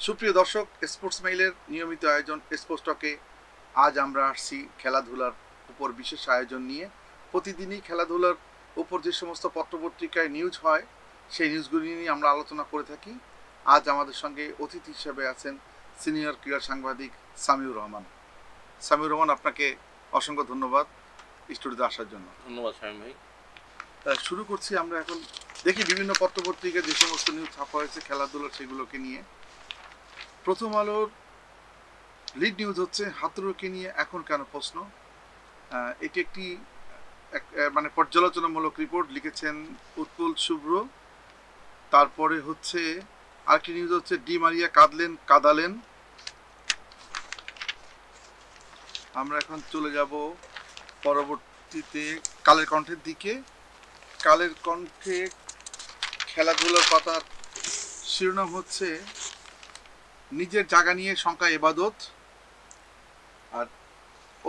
সুপ্রিয় দর্শক, স্পোর্টস মেইলের নিয়মিত আয়োজন স্পোর্টস টকে আজ আমরা আসছি খেলাধুলার উপর বিশেষ আয়োজন নিয়ে। প্রতিদিনই খেলাধুলার উপর যে সমস্ত পত্রপত্রিকায় নিউজ হয় সেই নিউজগুলি নিয়ে আমরা আলোচনা করে থাকি। আজ আমাদের সঙ্গে অতিথি হিসেবে আছেন সিনিয়র ক্রীড়া সাংবাদিক সামিউর রহমান। সামিউর রহমান, আপনাকে অসংখ্য ধন্যবাদ স্টুডিওতে আসার জন্য। ধন্যবাদ শামীম ভাই। শুরু করছি। আমরা এখন দেখি বিভিন্ন পত্রপত্রিকায় যে সমস্ত নিউজ ছাপা হয়েছে খেলাধুলার, সেগুলোকে নিয়ে। প্রথম আলোর লিড নিউজ হচ্ছে হাতুড়ুকে নিয়ে এখন কেন প্রশ্ন। এটি একটি মানে পর্যালোচনামূলক রিপোর্ট লিখেছেন উৎপল শুভ্র। তারপরে হচ্ছে আরেকটি নিউজ হচ্ছে ডি মারিয়া কাদালেন। আমরা এখন চলে যাব পরবর্তীতে কালের কণ্ঠের দিকে। কালের কণ্ঠে খেলাধুলার পাতার শিরোনাম হচ্ছে নিজের জায়গা নিয়ে শঙ্কা এবাদত, আর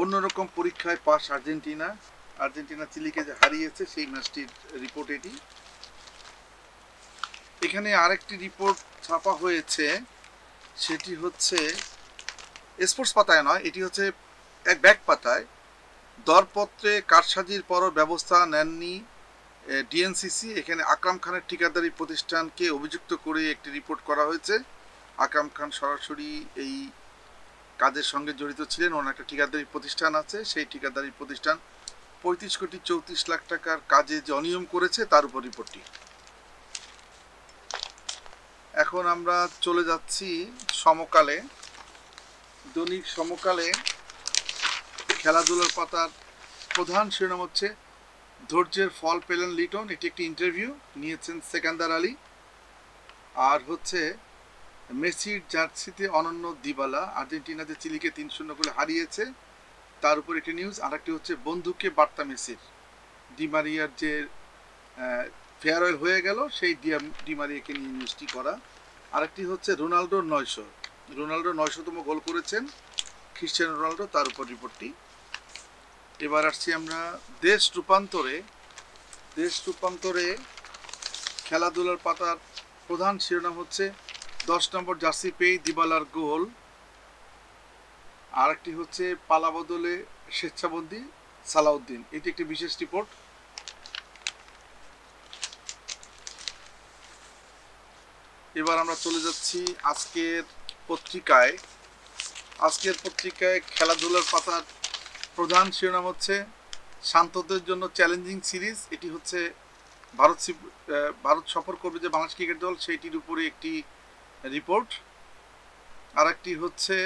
অন্যরকম পরীক্ষায় পাস আর্জেন্টিনা চিলিকে যে হারিয়েছে সেই ম্যাচটির রিপোর্ট এটি। এখানে আরেকটি রিপোর্ট ছাপা হয়েছে, সেটি হচ্ছে স্পোর্টস পাতায় নয়, এটি হচ্ছে এক ব্যাক পাতায়। দরপত্রে কারসাজির পরও ব্যবস্থা নেননি ডিএনসিসি। এখানে আকরাম খানের ঠিকাদারি প্রতিষ্ঠানকে অভিযুক্ত করে একটি রিপোর্ট করা হয়েছে। আকরাম খান সরাসরি এই কাজের সঙ্গে জড়িত ছিলেন। ওনার একটা ঠিকাদারি প্রতিষ্ঠান আছে, সেই ঠিকাদারি প্রতিষ্ঠান 35,34,00,000 টাকার কাজে যে অনিয়ম করেছে তার উপর রিপোর্টটি। এখন আমরা চলে যাচ্ছি সমকালে। দৈনিক সমকালে খেলাধুলার পাতার প্রধান শিরোনাম হচ্ছে ধৈর্যের ফল পেলেন লিটন। এটি একটি ইন্টারভিউ নিয়েছেন সেকান্দার আলী। আর হচ্ছে মেসির জার্সিতে অনন্য দিবালা, আর্জেন্টিনাতে চিলিকে 3-0 গোলে হারিয়েছে, তার উপর একটি নিউজ। আরেকটি হচ্ছে বন্ধুকে বার্তা মেসির, ডিমারিয়ার যে ফেয়ারওয়েল হয়ে গেল সেই ডিমারিয়াকে নিয়ে নিউজটি করা। আরেকটি হচ্ছে রোনাল্ডো 900তম গোল করেছেন ক্রিশ্চিয়ানো রোনাল্ডো, তার উপর রিপোর্টটি। এবার আসছি আমরা দেশ রূপান্তরে খেলাধুলার পাতার প্রধান শিরোনাম হচ্ছে 10 নম্বর জার্সি পেয়ে দিবালার গোল। আরেকটি হচ্ছে পালা বদলে স্বেচ্ছাবন্দী সালাউদ্দিন, এটি একটি বিশেষ রিপোর্ট। এবার আমরা চলে যাচ্ছি আজকের পত্রিকায় খেলাধুলার পাতার প্রধান শিরোনাম হচ্ছে শান্তদের জন্য চ্যালেঞ্জিং সিরিজ। এটি হচ্ছে ভারত সফর করবে যে বাংলাদেশ ক্রিকেট দল, সেইটির উপরে একটি রিপোর্ট। আর একটি হচ্ছে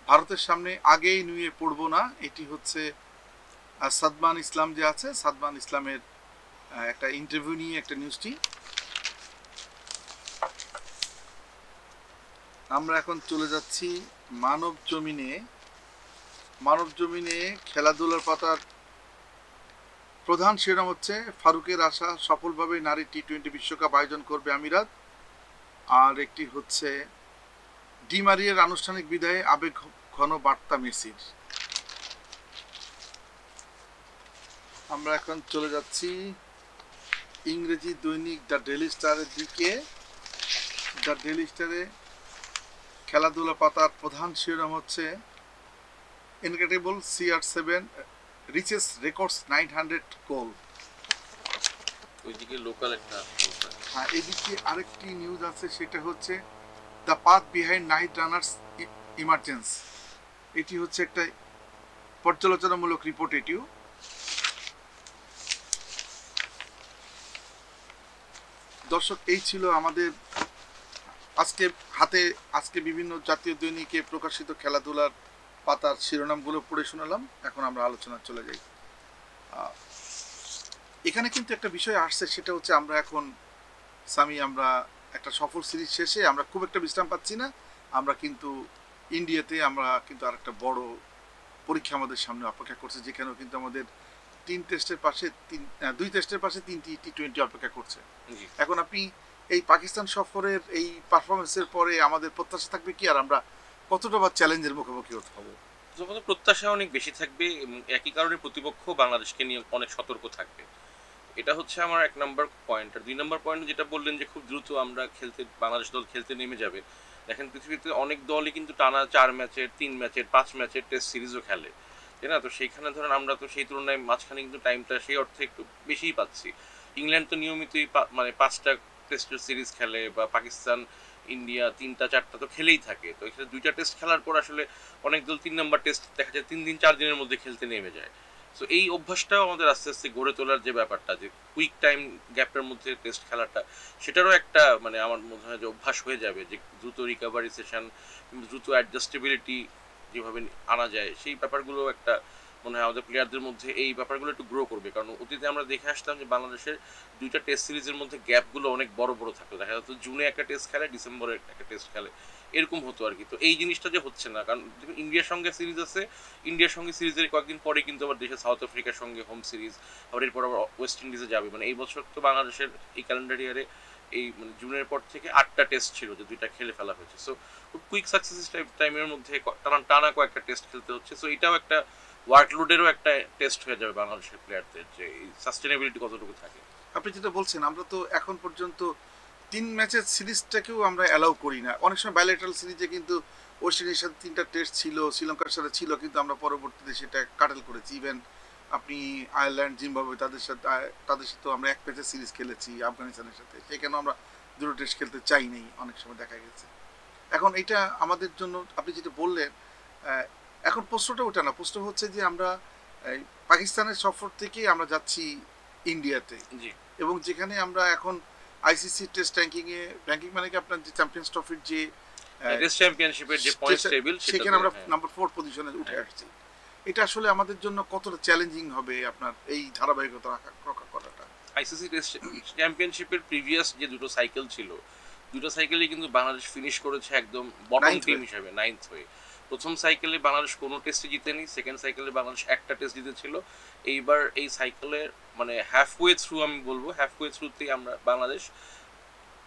ভারতের সামনে আগেই নুয়ে পড়বো না, এটি হচ্ছে সাদমান ইসলাম যে আছে, সাদমান ইসলামের একটা ইন্টারভিউ নিয়ে একটা নিউজটি। আমরা এখন চলে যাচ্ছি মানব জমিনে খেলাধুলার পাতার প্রধান শিরোনাম হচ্ছে ফারুকের আশা সফলভাবে নারী টি-20 বিশ্বকাপ আয়োজন করবে আমিরাত। আর একটি হচ্ছে ডি মারিয়ার আনুষ্ঠানিক বিদায়ে আবেগ ঘন বার্তা মেসির। আমরা এখন চলে যাচ্ছি ইংরেজি দৈনিক দ্য ডেইলি স্টারের দিকে। দ্য ডেইলি স্টারে খেলাধুলা পাতার প্রধান শিরোনাম হচ্ছে ইনক্রেডিবল CR7 রিচেস রেকর্ডস 900 গোল। ওইদিকে লোকাল একটা, হ্যাঁ, এদিকে আরেকটি নিউজ আছে, সেটা হচ্ছে the path behind night runners emergence. এটি হচ্ছে একটা পর্যালোচনামূলক রিপোর্ট এটিও। দর্শক, এই ছিল আমাদের আজকে বিভিন্ন জাতীয় দৈনিকে প্রকাশিত খেলাধুলার পাতার শিরোনামগুলো পড়ে শোনালাম। এখন আমরা আলোচনা চলে যাই। এখানে কিন্তু একটা বিষয় আসছে, সেটা হচ্ছে আমরা এখন আমরা একটা সফল সিরিজ শেষে আমরা খুব একটা বিশ্রাম পাচ্ছি না। আমরা কিন্তু ইন্ডিয়াতে আরেকটা বড় পরীক্ষা আমাদের সামনে অপেক্ষা করছে, যেখানেও কিন্তু আমাদের 2 টেস্টের পাশে 3টি টি-20 অপেক্ষা করছে। এখন আপনি এই পাকিস্তান সফরের এই পারফরমেন্সের পরে আমাদের প্রত্যাশা থাকবে কি, আর আমরা কতটা বা চ্যালেঞ্জের মুখোমুখি হতে হবে? আমাদের প্রত্যাশা অনেক বেশি থাকবে। একই কারণে প্রতিপক্ষ বাংলাদেশকে নিয়ে অনেক সতর্ক থাকবে। এটা হচ্ছে আমার 1 নম্বর পয়েন্ট। আর 2 নম্বর পয়েন্ট যেটা বললেন যে খুব দ্রুত বাংলাদেশ দল খেলতে নেমে যাবে, দেখেন পৃথিবীতে অনেক দলই কিন্তু টানা 4 ম্যাচের, 3 ম্যাচের, 5 ম্যাচের টেস্ট সিরিজও খেলে, তাই না? তো সেইখানে ধরেন আমরা তো সেই তুলনায় মাঝখানে কিন্তু টাইমটা সেই অর্থে একটু বেশিই পাচ্ছি। ইংল্যান্ড তো নিয়মিতই মানে 5টা টেস্টের সিরিজ খেলে, বা পাকিস্তান, ইন্ডিয়া 3টা 4টা তো খেলেই থাকে। তো এখানে 2টা টেস্ট খেলার পর আসলে অনেক দল 3 নম্বর টেস্ট দেখা যায় 3 দিন 4 দিনের মধ্যে খেলতে নেমে যায়। সো এই অভ্যাসটাও আমাদের আস্তে আস্তে গড়ে তোলার যে ব্যাপারটা, যে কুইক টাইম গ্যাপের মধ্যে টেস্ট খেলাটা, সেটারও একটা মানে আমার মনে হয় যে অভ্যাস হয়ে যাবে, যে দ্রুত রিকভারি সেশন, দ্রুত অ্যাডজাস্টেবিলিটি যেভাবে আনা যায়, সেই ব্যাপারগুলো একটা মনে হয় আমাদের প্লেয়ারদের মধ্যে এই ব্যাপারগুলো একটু গ্রো করবে। কারণ অতীতে আমরা দেখে আসতাম যে বাংলাদেশের 2টা টেস্ট সিরিজের মধ্যে গ্যাপগুলো অনেক বড় বড় থাকতো, দেখা যেত জুনে একটা টেস্ট খেলে, ডিসেম্বরে একটা টেস্ট খেলে, এরকম হতো আর কি। তো এই জিনিসটা যে হচ্ছে না, কারণ ইন্ডিয়ার সঙ্গে সিরিজ আছে, ইন্ডিয়ার সঙ্গে সিরিজের কয়েকদিন পরে কিন্তু আবার দেশে সাউথ আফ্রিকার সঙ্গে হোম সিরিজ, আবার এরপর আবার ওয়েস্ট ইন্ডিজে যাবে। মানে এই বছর তো বাংলাদেশের এই ক্যালেন্ডার ইয়ারে এই মানে জুনের পর থেকে 8টা টেস্ট ছিল, যে 2টা খেলে ফেলা হয়েছে। সো খুব কুইক সাকসেস টাইমের মধ্যে টানা কয়েকটা টেস্ট খেলতে হচ্ছে। সো এটাও একটা ওয়ার্কলোডেরও একটা টেস্ট হয়ে যাবে বাংলাদেশের প্লেয়ারদের, যে সাস্টেনেবিলিটি কতটুকু থাকে। আপনি যেটা বলছেন, আমরা তো এখন পর্যন্ত 3 ম্যাচের সিরিজটাকেও আমরা অ্যালাউ করি না। অনেক সময় বাইলেটারাল সিরিজে কিন্তু ওয়েস্ট ইন্ডিজের সাথে 3টা টেস্ট ছিল, শ্রীলঙ্কার সাথে ছিল, কিন্তু আমরা পরবর্তীতে সেটা কাটেল করেছি। ইভেন আপনি আয়ারল্যান্ড, জিম্বাবুয়ে তাদের সাথেও আমরা 1 ম্যাচের সিরিজ খেলেছি, আফগানিস্তানের সাথে সেখানেও আমরা 2টো টেস্ট খেলতে চাই নাই, অনেক সময় দেখা গেছে। এখন এটা আমাদের জন্য, আপনি যেটা বললেন, এখন প্রশ্নটা ওটা না, প্রশ্ন হচ্ছে যে আমরা পাকিস্তানের সফর থেকে আমরা যাচ্ছি ইন্ডিয়াতে, জি, এবং যেখানে আমরা এখন আইসিসি টেস্ট র্যাঙ্কিং মানে কি আপনার যে চ্যাম্পিয়ন্স ট্রফির যে টেস্ট চ্যাম্পিয়নশিপের যে পয়েন্ট টেবিল, সেখানে আমরা নাম্বার 4 পজিশনে উঠে আসছি। এটা আসলে আমাদের জন্য কতটা চ্যালেঞ্জিং হবে আপনার এই ধারাবাহিকতা রক্ষা করাটা? আইসিসি টেস্ট চ্যাম্পিয়নশিপের প্রিভিয়াস যে 2টো সাইকেল ছিল, 2টো সাইকেলে কিন্তু বাংলাদেশ ফিনিশ করেছে একদম বটম টিম হিসেবে 9th হয়ে। প্রথম সাইকেলে বাংলাদেশ কোনো টেস্টে জিতেনি, সেকেন্ড সাইকেলে বাংলাদেশ একটা টেস্ট জিতেছিল। এইবার এই সাইকেলের মানে হাফওয়ে থ্রু, আমি বলবো হাফওয়ে থ্রুতেই আমরা বাংলাদেশ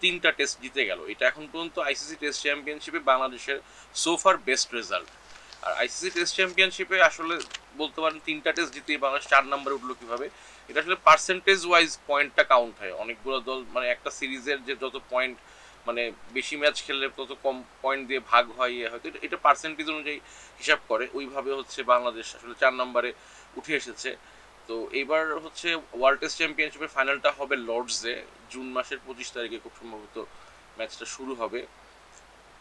3টা টেস্ট জিতে গেল। এটা এখন পর্যন্ত আইসিসি টেস্ট চ্যাম্পিয়নশিপে বাংলাদেশের সোফার বেস্ট রেজাল্ট। আর আইসিসি টেস্ট চ্যাম্পিয়নশিপে আসলে বলতে পারেন 3টা টেস্ট জিতে বাংলাদেশ 4 নম্বরে উঠলো কিভাবে, এটা আসলে পার্সেন্টেজ ওয়াইজ পয়েন্টটা কাউন্ট হয়। অনেকগুলো দল মানে একটা সিরিজের যে যত পয়েন্ট, মানে বেশি ম্যাচ খেললে তত কম পয়েন্ট দিয়ে ভাগ হয়, হয়তো এটা পার্সেন্টেজ অনুযায়ী হিসাব করে, ওইভাবে হচ্ছে বাংলাদেশ আসলে 4 নম্বরে উঠে এসেছে। তো এইবার হচ্ছে ওয়ার্ল্ড টেস্ট চ্যাম্পিয়নশিপের ফাইনালটা হবে লর্ডসে জুন মাসের 25 তারিখে, খুব সম্ভবত ম্যাচটা শুরু হবে।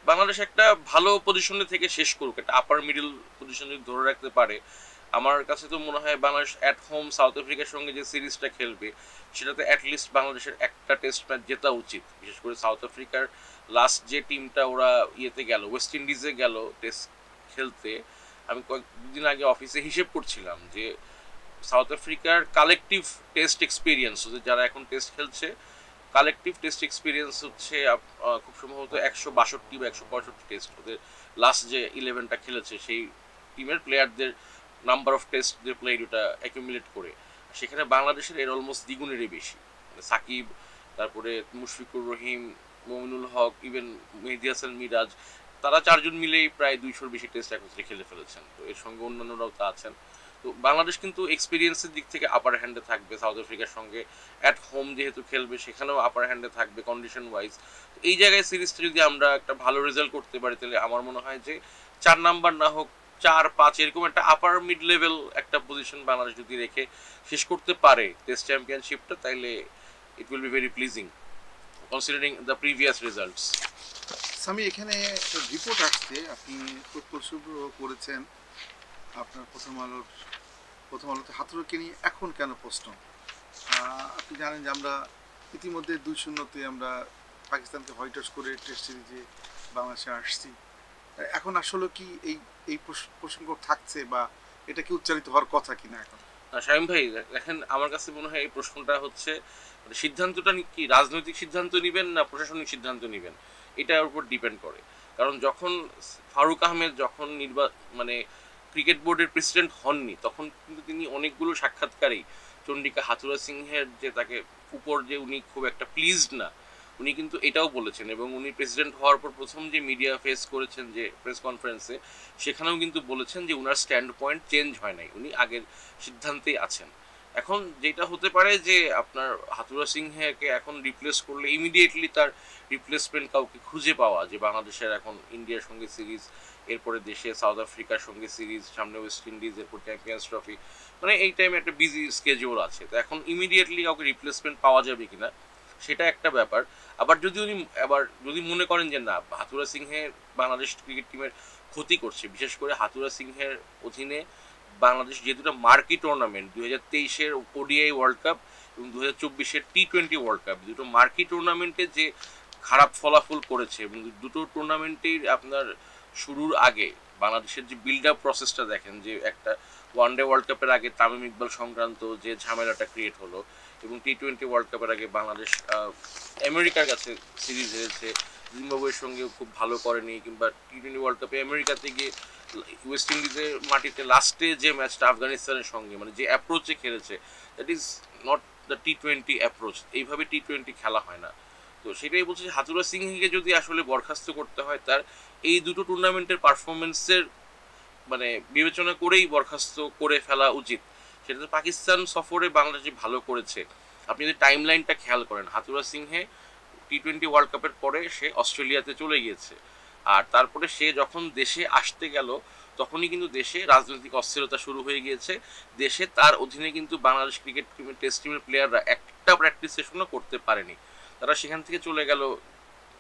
বাংলাদেশ একটা ভালো পজিশনে থেকে শেষ করুক, একটা আপার মিডল পজিশন যদি ধরে রাখতে পারে, আমার কাছে তো মনে হয় বাংলাদেশ অ্যাট হোম সাউথ আফ্রিকার সঙ্গে যে সিরিজটা খেলবে, সেটাতে অ্যাটলিস্ট বাংলাদেশের একটা টেস্ট ম্যাচ জেতা উচিত। বিশেষ করে সাউথ আফ্রিকার লাস্ট যে টিমটা ওরা ইয়েতে গেল, ওয়েস্ট ইন্ডিজে গেল টেস্ট খেলতে, আমি কয়েকদিন আগে অফিসে হিসেব করছিলাম যে সাউথ আফ্রিকার কালেকটিভ টেস্ট এক্সপিরিয়েন্স, যারা এখন টেস্ট খেলছে, কালেকটিভ টেস্ট এক্সপিরিয়েন্স হচ্ছে খুব সম্ভবত 162 বা 165 টেস্ট। ওদের লাস্ট যে 11টা খেলেছে সেই টিমের প্লেয়ারদের নাম্বার অফ টেস্ট যে প্লেড ওটা অ্যাকুমুলেট করে, সেখানে বাংলাদেশের এর অলমোস্ট দ্বিগুণেরই বেশি। মানে সাকিব, তারপরে মুশফিকুর রহিম, মমিনুল হক, ইভেন মেহেদী হাসান মিরাজ, তারা 4জন মিলেই প্রায় 200-র বেশি টেস্ট একত্রে খেলে ফেলেছেন। তো এর সঙ্গে অন্যান্যরাও তা আছেন। তো বাংলাদেশ কিন্তু এক্সপিরিয়েন্সের দিক থেকে আপার হ্যান্ডে থাকবে, সাউথ আফ্রিকার সঙ্গে অ্যাট হোম যেহেতু খেলবে সেখানেও আপার হ্যান্ডে থাকবে কন্ডিশন ওয়াইজ। তো এই জায়গায় সিরিজটা যদি আমরা একটা ভালো রেজাল্ট করতে পারি, তাহলে আমার মনে হয় যে 4 নাম্বার না হোক 4-5 এরকম একটা আপার মিড লেভেল একটা পজিশন বাংলাদেশ যদি রেখে শেষ করতে পারে টেস্ট চ্যাম্পিয়নশিপটা, তাইলে it will be very pleasing considering the previous results. আমি এখানে রিপোর্ট আসছে, আপনি প্রশ্ন করেছেন আপনার প্রথম আলোতে হাতুড়িকে নিয়ে এখন কেন প্রশ্ন। আপনি জানেন যে আমরা ইতিমধ্যে 2-0-তে আমরা পাকিস্তানকে হোয়াইট ওয়াশ করে টেস্ট সিরিজে বাংলাদেশে আসছি। এখন আসলে কি এই এই প্রসঙ্গ থাকছে, বা এটা কি উচ্চারিত হওয়ার কথা কিনা এখন? শামীম ভাই দেখেন, আমার কাছে মনে হয় এই প্রশ্নটা হচ্ছে মানে সিদ্ধান্তটা কি রাজনৈতিক সিদ্ধান্ত নেবেন না প্রশাসনিক সিদ্ধান্ত নেবেন, এটার উপর ডিপেন্ড করে। কারণ যখন ফারুক আহমেদ যখন মানে ক্রিকেট বোর্ডের প্রেসিডেন্ট হননি, তখন কিন্তু তিনি অনেকগুলো সাক্ষাৎকারেই চন্ডিকা হাথুরা সিংহের যে তাকে উপর যে উনি খুব একটা প্লিজড না, উনি কিন্তু এটাও বলেছেন। এবং উনি প্রেসিডেন্ট হওয়ার পর প্রথম যে মিডিয়া ফেস করেছেন যে প্রেস কনফারেন্সে, সেখানেও কিন্তু বলেছেন যে উনার স্ট্যান্ড পয়েন্ট চেঞ্জ হয় নাই, উনি আগের সিদ্ধান্তেই আছেন। এখন যেটা হতে পারে যে আপনার হাথুরা সিংহেকে এখন রিপ্লেস করলে ইমিডিয়েটলি তার রিপ্লেসমেন্ট কাউকে খুঁজে পাওয়া, যে বাংলাদেশের এখন ইন্ডিয়ার সঙ্গে সিরিজ, এরপরে দেশে সাউথ আফ্রিকার সঙ্গে সিরিজ, সামনে ওয়েস্ট ইন্ডিজ, এরপর চ্যাম্পিয়ন্স ট্রফি, মানে এই টাইমে একটা বিজি স্কেজিউল আছে। তো এখন ইমিডিয়েটলি কাউকে রিপ্লেসমেন্ট পাওয়া যাবে কিনা সেটা একটা ব্যাপার। আবার যদি মনে করেন যে না, হাথুরা সিংহে বাংলাদেশ ক্রিকেট টিমের ক্ষতি করছে, বিশেষ করে হাথুরা সিংহের অধীনে বাংলাদেশ যে দুটো মার্কি টুর্নামেন্ট, 2023-এর ওডিআই ওয়ার্ল্ড কাপ এবং 2024-এর টি-20 ওয়ার্ল্ড কাপ, দুটো মার্কি টুর্নামেন্টে যে খারাপ ফলাফল করেছে, এবং দুটো টুর্নামেন্টের আপনার শুরুর আগে বাংলাদেশের যে বিল্ড আপ প্রসেসটা দেখেন, যে একটা ওয়ানডে ওয়ার্ল্ড কাপের আগে তামিম ইকবাল সংক্রান্ত যে ঝামেলাটা ক্রিয়েট হলো, এবং টি-20 ওয়ার্ল্ড কাপের আগে বাংলাদেশ আমেরিকার কাছে সিরিজ হেরেছে, জিম্বাবুয়ের সঙ্গে খুব ভালো করেনি, কিংবা টি-20 ওয়ার্ল্ড কাপে আমেরিকাতে গিয়ে ওয়েস্ট ইন্ডিজের মাটিতে লাস্টে যে ম্যাচটা আফগানিস্তানের সঙ্গে, মানে যে অ্যাপ্রোচে খেলেছে, দ্যাট ইজ নট দ্য টি-20 অ্যাপ্রোচ। এইভাবে টি-20 খেলা হয় না। তো সেটাই বলছি যে হাথুরা সিংকে যদি আসলে বরখাস্ত করতে হয়, তার এই দুটো টুর্নামেন্টের পারফরমেন্সের মানে বিবেচনা করেই বরখাস্ত করে ফেলা উচিত। সেটা তো পাকিস্তান সফরে বাংলাদেশ ভালো করেছে। আপনি যদি টাইম লাইনটা খেয়াল করেন, হাথুরা সিংহে টি-20 ওয়ার্ল্ড কাপের পরে সে অস্ট্রেলিয়াতে চলে গিয়েছে, আর তারপরে সে যখন দেশে আসতে গেল তখনই কিন্তু দেশে রাজনৈতিক অস্থিরতা শুরু হয়ে গিয়েছে। দেশে তার অধীনে কিন্তু বাংলাদেশ ক্রিকেট টিমের টেস্ট টিমের প্লেয়াররা একটা প্র্যাকটিস সেশনও করতে পারেনি। তারা সেখান থেকে চলে গেল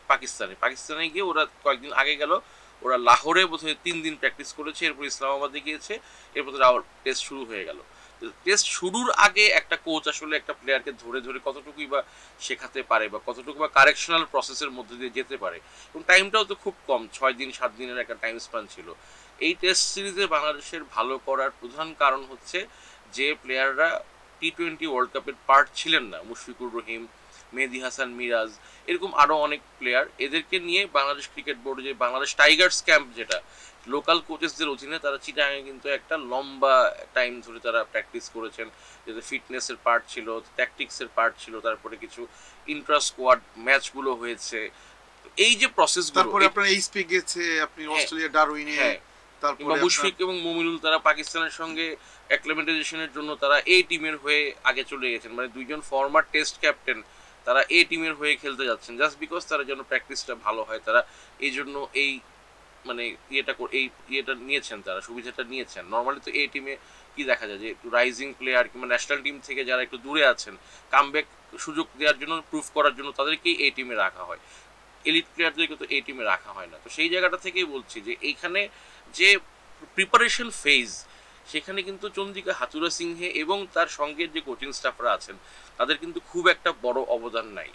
পাকিস্তানে গিয়ে ওরা কয়েকদিন আগে গেল, ওরা লাহোরে বোধহয় 3 দিন প্র্যাকটিস করেছে, এরপর ইসলামাবাদে গিয়েছে, এরপর আবার টেস্ট শুরু হয়ে গেল। টেস্ট শুরুর আগে একটা কোচ আসলে একটা প্লেয়ারকে ধরে ধরে কতটুকুই বা শেখাতে পারে, বা কতটুকু বা কারেকশনাল প্রসেসের মধ্যে দিয়ে যেতে পারে, এবং টাইমটাও তো খুব কম, 6 দিন 7 দিনের একটা টাইম স্প্যান ছিল। এই টেস্ট সিরিজে বাংলাদেশের ভালো করার প্রধান কারণ হচ্ছে যে প্লেয়াররা টি-20 ওয়ার্ল্ড কাপের পার্ট ছিলেন না, মুশফিকুর রহিম, মেহেদী হাসান মিরাজ, এরকম আরও অনেক প্লেয়ার, এদেরকে নিয়ে বাংলাদেশ ক্রিকেট বোর্ড যে বাংলাদেশ টাইগার্স ক্যাম্প, যেটা লোকাল কোচেসদের অধীনে, তারা চিটাগাঙে কিন্তু একটা লম্বা টাইম ধরে তারা প্র্যাকটিস করেছেন, যাতে ফিটনেসের পার্ট ছিল, ট্যাকটিক্সের পার্ট ছিল, তারপরে কিছু ইন্ট্রা স্কোয়াড ম্যাচগুলো হয়েছে। এই যে প্রসেসগুলো, তারপরে আপনার এইচপি গেছে, আপনি অস্ট্রেলিয়া ডারউইনে, তারপরে মুশফিক এবং মমিনুল তারা পাকিস্তানের সঙ্গে অ্যাক্লিমেটাইজেশনের জন্য তারা এই টিমের হয়ে আগে চলে গেছেন, মানে দুইজন ফরমার টেস্ট ক্যাপ্টেন তারা এই টিমের হয়ে খেলতে যাচ্ছেন, জাস্ট বিকজ তারা যেন প্র্যাকটিসটা ভালো হয়, তারা এই জন্য এই মানে ইয়েটা নিয়েছেন, তারা সুবিধাটা নিয়েছেন। নর্মালি তো এই টিমে কি দেখা যায় যে একটু রাইজিং প্লেয়ার কিংবা ন্যাশনাল টিম থেকে যারা একটু দূরে আছেন, কামব্যাক সুযোগ দেওয়ার জন্য, প্রুফ করার জন্য তাদেরকেই এই টিমে রাখা হয়, এলিট প্লেয়ারদেরকে তো এই টিমে রাখা হয় না। তো সেই জায়গাটা থেকেই বলছি যে এইখানে যে প্রিপারেশন ফেজ, সেখানে কিন্তু চন্দ্রিকা হাথুরা সিংহে এবং তার সঙ্গের যে কোচিং স্টাফরা আছেন তাদের কিন্তু খুব একটা বড় অবদান নাই।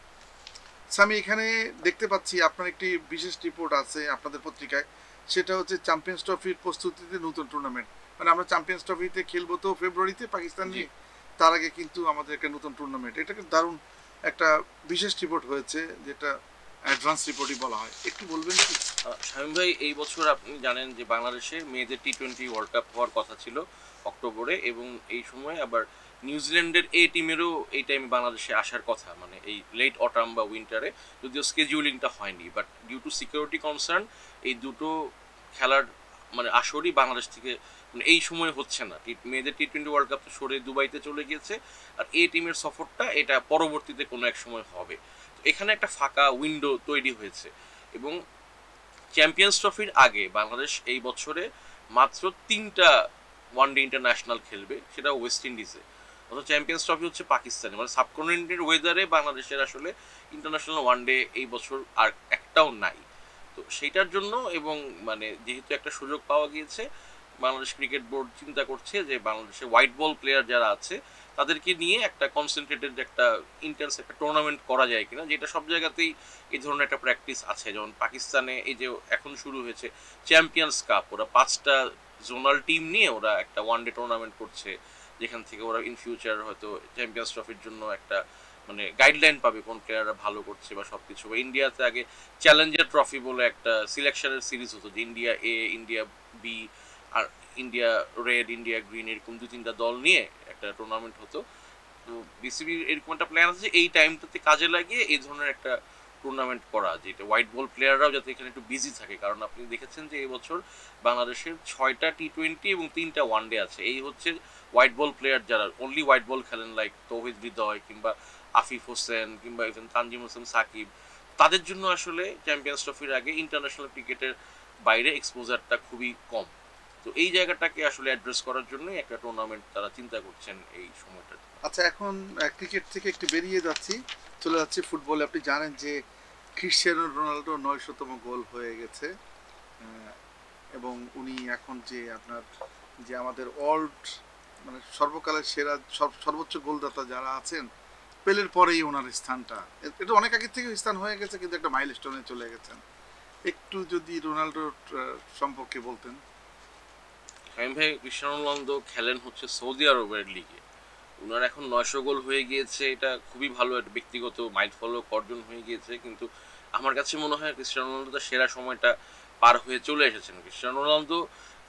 আমি এখানে দেখতে পাচ্ছি আপনার একটি বিশেষ রিপোর্ট আছে আপনাদের পত্রিকায়, সেটা হচ্ছে চ্যাম্পিয়ন্স ট্রফির প্রস্তুতিতে নতুন টুর্নামেন্ট, মানে আমরা চ্যাম্পিয়ন্স ট্রফিতে খেলবো তো ফেব্রুয়ারিতে পাকিস্তান নিয়ে, তার আগে কিন্তু আমাদের একটা নতুন টুর্নামেন্ট, এটা কিন্তু দারুণ একটা বিশেষ রিপোর্ট হয়েছে, যেটা অ্যাডভান্স রিপোর্টই বলা হয়, একটু বলবেন কি? শামীম ভাই, এই বছর আপনি জানেন যে বাংলাদেশে মেয়েদের টি-20 ওয়ার্ল্ড কাপ হওয়ার কথা ছিল অক্টোবরে, এবং এই সময় আবার নিউজিল্যান্ডের এ টিমেরও এই টাইমে বাংলাদেশে আসার কথা, মানে এই লেট অটাম বা উইন্টারে, যদিও স্কেডিউলিংটা হয়নি, but due to security concern এই দুটো খেলার মানে আসরই বাংলাদেশ থেকে মানে এই সময় হচ্ছে না। মেয়েদের টি-20 ওয়ার্ল্ড কাপ তো সরে দুবাইতে চলে গিয়েছে, আর এ টিমের সফরটা এটা পরবর্তীতে কোনো এক সময় হবে। তো এখানে একটা ফাঁকা উইন্ডো তৈরি হয়েছে, এবং চ্যাম্পিয়ন্স ট্রফির আগে বাংলাদেশ এই বছরে মাত্র 3টা ওয়ানডে ইন্টারন্যাশনাল খেলবে, সেটা ওয়েস্ট ইন্ডিজে, অথচ চ্যাম্পিয়ন্স ট্রফি হচ্ছে পাকিস্তানে, মানে সাবকন্টিনেন্টের ওয়েদারে বাংলাদেশের আসলে ইন্টারন্যাশনাল ওয়ানডে এই বছর আর একটাও নাই। তো সেইটার জন্য, এবং মানে যেহেতু একটা সুযোগ পাওয়া গিয়েছে, বাংলাদেশ ক্রিকেট বোর্ড চিন্তা করছে যে বাংলাদেশে হোয়াইট বল প্লেয়ার যারা আছে তাদেরকে নিয়ে একটা কনসেন্ট্রেটেড একটা ইন্টেন্স একটা টুর্নামেন্ট করা যায় কিনা, যেটা সব জায়গাতেই এই ধরনের একটা প্র্যাকটিস আছে। যেমন পাকিস্তানে এই যে এখন শুরু হয়েছে চ্যাম্পিয়ন্স কাপ, ওরা 5টা জোনাল টিম নিয়ে ওরা একটা ওয়ানডে টুর্নামেন্ট করছে, যেখান থেকে ওরা ইন ফিউচার হয়তো চ্যাম্পিয়ন্স ট্রফির জন্য একটা মানে গাইডলাইন পাবে কোন প্লেয়াররা ভালো করছে বা সব কিছু। ইন্ডিয়াতে আগে চ্যালেঞ্জার ট্রফি বলে একটা সিলেকশনের সিরিজ হতো, যে ইন্ডিয়া এ, ইন্ডিয়া বি, আর ইন্ডিয়া রেড, ইন্ডিয়া গ্রিন, এরকম 2-3টা দল নিয়ে একটা টুর্নামেন্ট হতো। তো বিসিবির এরকম একটা প্ল্যান আছে যে এই টাইমটাতে কাজে লাগিয়ে এই ধরনের একটা টুর্নামেন্ট করা, যেটা হোয়াইট বল প্লেয়াররাও যাতে এখানে একটু বিজি থাকে। কারণ আপনি দেখেছেন যে এবছর বাংলাদেশের 6টা টি-20 এবং 3টা ওয়ানডে আছে। এই হচ্ছে হোয়াইট বল প্লেয়ার যারা অনলি হোয়াইট বল খেলেন, লাইক তৌহিদ হৃদয় কিংবা আফিফ হোসেন কিংবা ইভেন তানজিম হোসেন সাকিব, তাদের জন্য আসলে চ্যাম্পিয়ন্স ট্রফির আগে ইন্টারন্যাশনাল ক্রিকেটের বাইরে এক্সপোজারটা খুবই কম। তো এই জায়গাটাকে আসলে অ্যাড্রেস করার জন্যই একটা টুর্নামেন্ট তারা চিন্তা করছেন এই সময়টা। আচ্ছা, এখন ক্রিকেট থেকে একটু বেরিয়ে যাচ্ছি, চলে যাচ্ছি ফুটবলে। আপনি জানেন যে ক্রিশ্চিয়ানো রোনাল্ডো 900তম গোল হয়ে গেছে, এবং উনি এখন যে আপনার যে আমাদের ওয়ার্ল্ড মানে সর্বকালের সেরা সর্বোচ্চ গোলদাতা যারা আছেন, পেলের পরেই ওনার স্থানটা, এটা অনেক আগে থেকে স্থান হয়ে গেছে, কিন্তু একটা মাইলস্টোনে চলে গেছেন। একটু যদি রোনাল্ডোর সম্পর্কে বলতেন। শামীম ভাই, ক্রিশ্চিয়ানো রোনালদো খেলেন হচ্ছে সৌদি আরবের লিগে। ওনার এখন 900 গোল হয়ে গিয়েছে, এটা খুবই ভালো একটা ব্যক্তিগত মাইলফলক অর্জন হয়ে গিয়েছে। কিন্তু আমার কাছে মনে হয় ক্রিশ্চিয়ানো রোনালদো তার সেরা সময়টা পার হয়ে চলে এসেছেন। ক্রিশ্চিয়ানো রোনালদো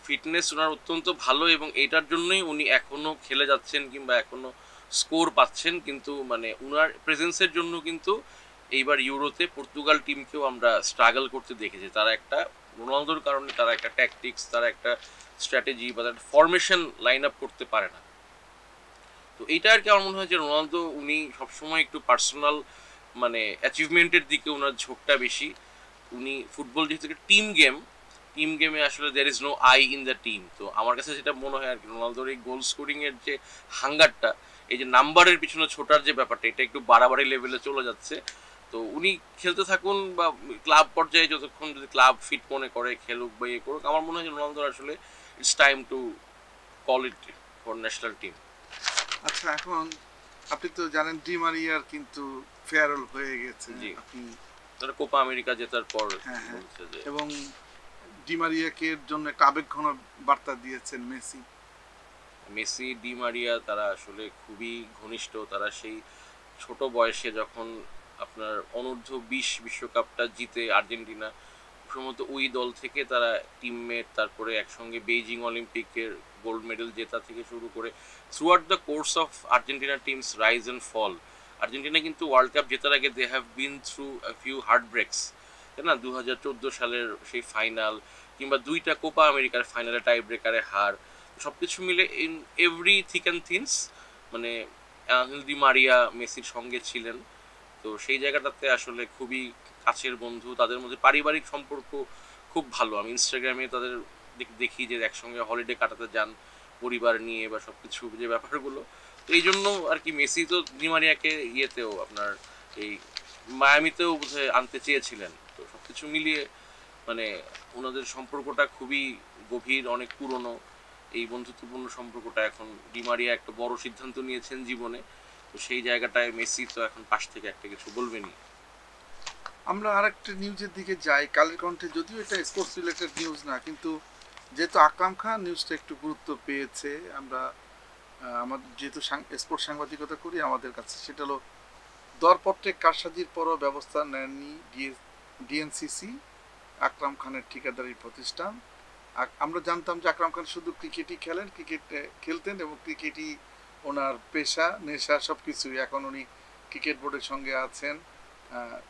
ফিটনেস ওনার অত্যন্ত ভালো, এবং এটার জন্যই উনি এখনও খেলে যাচ্ছেন কিংবা এখনও স্কোর পাচ্ছেন। কিন্তু মানে ওনার প্রেজেন্সের জন্য কিন্তু এইবার ইউরোতে পর্তুগাল টিমকেও আমরা স্ট্রাগল করতে দেখেছি। তারা একটা রোনালদোর কারণে তারা একটা ট্যাকটিক্স, তারা একটা স্ট্র্যাটেজি বা তারা ফরমেশন লাইন আপ করতে পারে না। তো এইটা আর কি আমার মনে হয় যে রোনালদো উনি সবসময় একটু পার্সোনাল মানে অ্যাচিভমেন্টের দিকে ওনার ঝোঁকটা বেশি। উনি ফুটবল যেহেতু টিম গেম, টিম গেমে আসলে there is no I in the team. তো আমার কাছে যেটা মনে হয় আর কি, রোনালদোর এই গোল স্কোরিংয়ের যে হাঙ্গারটা, এই যে নাম্বারের পিছনে ছোটার যে ব্যাপারটা, এটা একটু বাড়াবাড়ি লেভেলে চলে যাচ্ছে। তো উনি খেলতে থাকুন, বা ক্লাব পর্যায়ে যতক্ষণ যদি ক্লাব ফিট মনে করে খেলুক বা ইয়ে করুক, আমার মনে হয় যে রোনালদোর আসলে it's time to call it for national team. আচ্ছা, এখন আপনি তো জানেন ডি মারিয়ার কিন্তু ফেয়ারওয়েল হয়ে গেছে। জি, আপনি তারা কোপা আমেরিকা জেতার পর হ্যাঁ হ্যাঁ, বলছে যে এবং ডি মারিয়াকে জন্য একটা আবেগঘন বার্তা দিয়েছেন মেসি। মেসি ডি মারিয়া তারা আসলে খুবই ঘনিষ্ঠ। তারা সেই ছোট বয়সে যখন আপনার অনূর্ধ্ব 20 বিশ্বকাপটা জিতে আর্জেন্টিনা, সম্ভবত ওই দল থেকে তারা টিমমেট, তারপরে একসঙ্গে বেইজিং অলিম্পিকের গোল্ড মেডেল জেতা থেকে শুরু করে throughout the course of Argentina teams rise and fall. Argentina কিন্তু ওয়ার্ল্ড কাপ জেতার আগে they have been through a few heartbreaks, তাই না? 2014 সালের সেই ফাইনাল, কিংবা 2টা কোপা আমেরিকার ফাইনালে টাই ব্রেকারে হার, সব কিছু মিলে ইন এভরি থিক অ্যান্ড থিনস মানে আঙ্গেল ডি মারিয়া মেসির সঙ্গে ছিলেন। তো সেই জায়গাটাতে আসলে খুবই কাছের বন্ধু, তাদের মধ্যে পারিবারিক সম্পর্ক খুব ভালো। আমি ইনস্টাগ্রামে তাদের দেখি যে একসঙ্গে হলিডে কাটাতে যান পরিবার নিয়ে বা সব কিছু যে ব্যাপারগুলো। তো এই জন্য আর কি মেসি তো ডি মারিয়াকে ইয়েতেও আপনার এই মায়ামিতেও বোধহয় আনতে চেয়েছিলেন। তো সব কিছু মিলিয়ে মানে ওনাদের সম্পর্কটা খুবই গভীর, অনেক পুরনো। এই বন্ধুত্বপূর্ণ সম্পর্কটা এখন ডি মারিয়া একটা বড় সিদ্ধান্ত নিয়েছেন জীবনে। তো সেই জায়গাটায় মেসি তো এখন পাশ থেকে একটা কিছু বলবেনই। আমরা আরেকটা নিউজের দিকে যাই, কালের কণ্ঠে, যদিও এটা স্পোর্টস রিলেটেড নিউজ না, কিন্তু যেহেতু আকরাম খান নিউজটা একটু গুরুত্ব পেয়েছে, আমরা আমাদের যেহেতু স্পোর্টস সাংবাদিকতা করি, আমাদের কাছে সেটা হলো দরপত্রে কারসাজির পরও ব্যবস্থা নেননি ডিএনসিসি, আকরাম খানের ঠিকাদারি প্রতিষ্ঠান। আমরা জানতাম যে আকরাম খান শুধু ক্রিকেটই খেলেন, ক্রিকেট খেলতেন এবং ক্রিকেটই ওনার পেশা, নেশা, সব কিছুই। এখন উনি ক্রিকেট বোর্ডের সঙ্গে আছেন,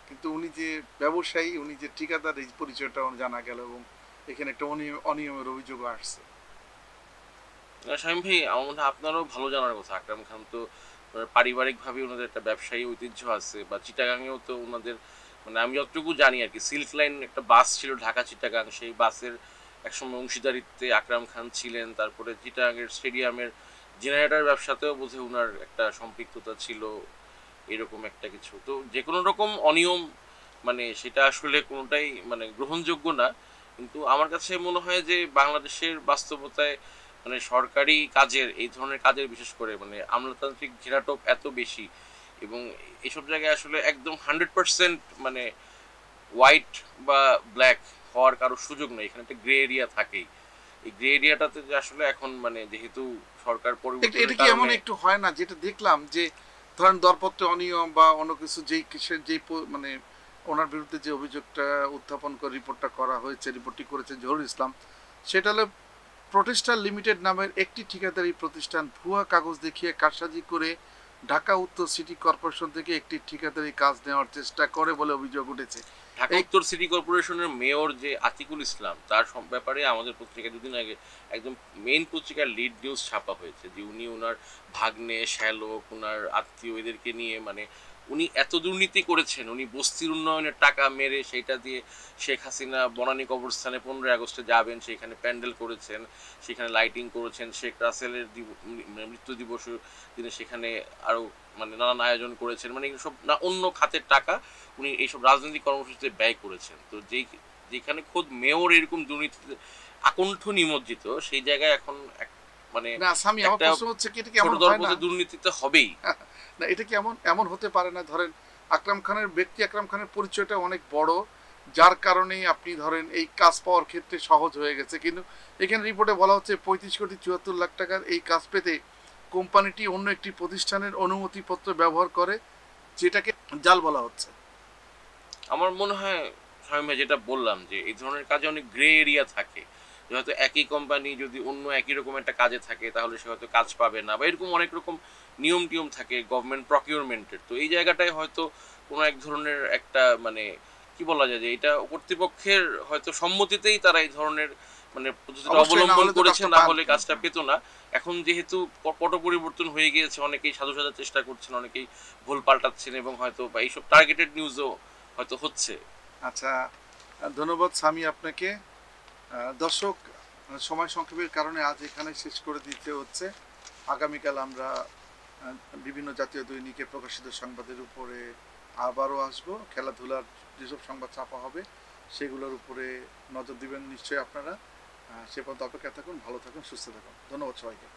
কিন্তু উনি যে ব্যবসায়ী, উনি যে ঠিকাদার, এই পরিচয়টা জানা গেল, এবং এখানে একটা অনিয়মের অভিযোগও আসছে। শামীম ভাই, আমার মনে হয় আপনারও ভালো জানার কথা। আকরাম খান তো পারিবারিকভাবে ওনাদের একটা ব্যবসায়ী ঐতিহ্য আছে, বা চিটাগাংয়েও তো ওনাদের মানে আমি যতটুকু জানি আর কি, সিল্ক লাইন একটা বাস ছিল ঢাকা চিটাগাং, সেই বাসের একসময় অংশীদারিত্বে আকরাম খান ছিলেন। তারপরে চিটাগাংয়ের স্টেডিয়ামের জেনারেটর ব্যবসাতেও বোধহয় ওনার একটা সম্পৃক্ততা ছিল, এরকম একটা কিছু। তো যে কোনো রকম অনিয়ম মানে সেটা আসলে কোনোটাই মানে গ্রহণযোগ্য না। কিন্তু আমার কাছে মনে হয় যে বাংলাদেশের বাস্তবতায় মানে সরকারি কাজের, এই ধরনের কাজের বিশেষ করে মানে আমলাতান্ত্রিক ঘেরাটোপ এত বেশি, এবং এসব জায়গায় আসলে একদম 100% মানে হোয়াইট বা ব্ল্যাক হওয়ার কারো সুযোগ নেই। এখানে একটা গ্রে এরিয়া থাকেই। এই গ্রে এরিয়াটাতে যে আসলে এখন মানে যেহেতু সরকার এটা পরিবর্তনের কি এমন কারণে একটু হয় না, যেটা দেখলাম যে ধরেন দরপত্রে অনিয়ম বা অন্য কিছু, যেই মানে ওনার বিরুদ্ধে যে অভিযোগটা উত্থাপন করে রিপোর্টটা করা হয়েছে, রিপোর্টটি করেছে জহুরুল ইসলাম, সেটা হলো প্রতিষ্ঠান লিমিটেড নামের একটি ঠিকাদারি প্রতিষ্ঠান ভুয়া কাগজ দেখিয়ে কারসাজি করে ঢাকা উত্তর সিটি কর্পোরেশন থেকে একটি ঠিকাদারি কাজ নেওয়ার চেষ্টা করে বলে অভিযোগ উঠেছে। ঢাকা উত্তর সিটি কর্পোরেশনের মেয়র যে আতিকুল ইসলাম, তার ব্যাপারে আমাদের পত্রিকায় দুদিন আগে একদম মেইন পত্রিকার লিড নিউজ ছাপা হয়েছে যে উনি ওনার ভাগ্নে, শ্যালক, ওনার আত্মীয় এদেরকে নিয়ে মানে উনি এত দুর্নীতি করেছেন, উনি বস্তির উন্নয়নের টাকা মেরে সেইটা দিয়ে শেখ হাসিনা বনানী কবরস্থানে 15 আগস্টে যাবেন, সেখানে প্যান্ডেল করেছেন, সেখানে লাইটিং করেছেন, শেখ রাসেলের মৃত্যু দিবসের দিনে সেখানে আরও মানে নানান আয়োজন করেছেন, মানে সব না অন্য খাতের টাকা উনি এইসব রাজনৈতিক কর্মসূচিতে ব্যয় করেছেন। তো যেখানে খোদ মেয়র এরকম দুর্নীতিতে আকণ্ঠ নিমজ্জিত, সেই জায়গায় এখন মানে না স্বামী, আমার প্রশ্ন হচ্ছে কি এটা কি এমন হয় না দুর্নীতিতে হবেই? না এটা কি এমন হতে পারে না, ধরেন আকরাম খানের পরিচয়টা অনেক বড়, যার কারণে আপনি ধরেন এই কাজ পাওয়ার ক্ষেত্রে সহজ হয়ে গেছে, কিন্তু এখানে রিপোর্টে বলা হচ্ছে 35,74,00,000 টাকার এই কাজ পেতে কোম্পানিটি অন্য একটি প্রতিষ্ঠানের অনুমতিপত্র ব্যবহার করে, যেটাকে জাল বলা হচ্ছে। আমার মনে হয় স্বামী ভাই যেটা বললাম যে এই ধরনের কাজে অনেক গ্রে এরিয়া থাকে, যে হয়তো একই কোম্পানি যদি অন্য একই রকম একটা কাজে থাকে তাহলে সে হয়তো কাজ পাবে না, বা এরকম অনেক রকম নিয়ম টিয়ম থাকে গভর্নমেন্ট প্রকিউরমেন্টের। তো এই জায়গাটায় হয়তো কোনো এক ধরনের একটা মানে কি বলা যায় যে এটা কর্তৃপক্ষের হয়তো সম্মতিতেই তারা এই ধরনের মানে পদ্ধতিটা অবলম্বন করেছে, না হলে কাজটা পেত না। এখন যেহেতু পট পরিবর্তন হয়ে গিয়েছে, অনেকেই সাধু সাজার চেষ্টা করছেন, অনেকেই ভুল পাল্টাচ্ছেন, এবং হয়তো বা এইসব টার্গেটেড নিউজও হয়তো হচ্ছে। আচ্ছা, ধন্যবাদ স্বামী আপনাকে। দর্শক, সময় সংক্ষেপের কারণে আজ এখানে শেষ করে দিতে হচ্ছে। আগামীকাল আমরা বিভিন্ন জাতীয় দৈনিকে প্রকাশিত সংবাদের উপরে আবারও আসব। খেলাধুলার যেসব সংবাদ ছাপা হবে সেগুলোর উপরে নজর দিবেন নিশ্চয়ই আপনারা। সে পর্যন্ত অপেক্ষা থাকুন, ভালো থাকুন, সুস্থ থাকুন। ধন্যবাদ সবাইকে।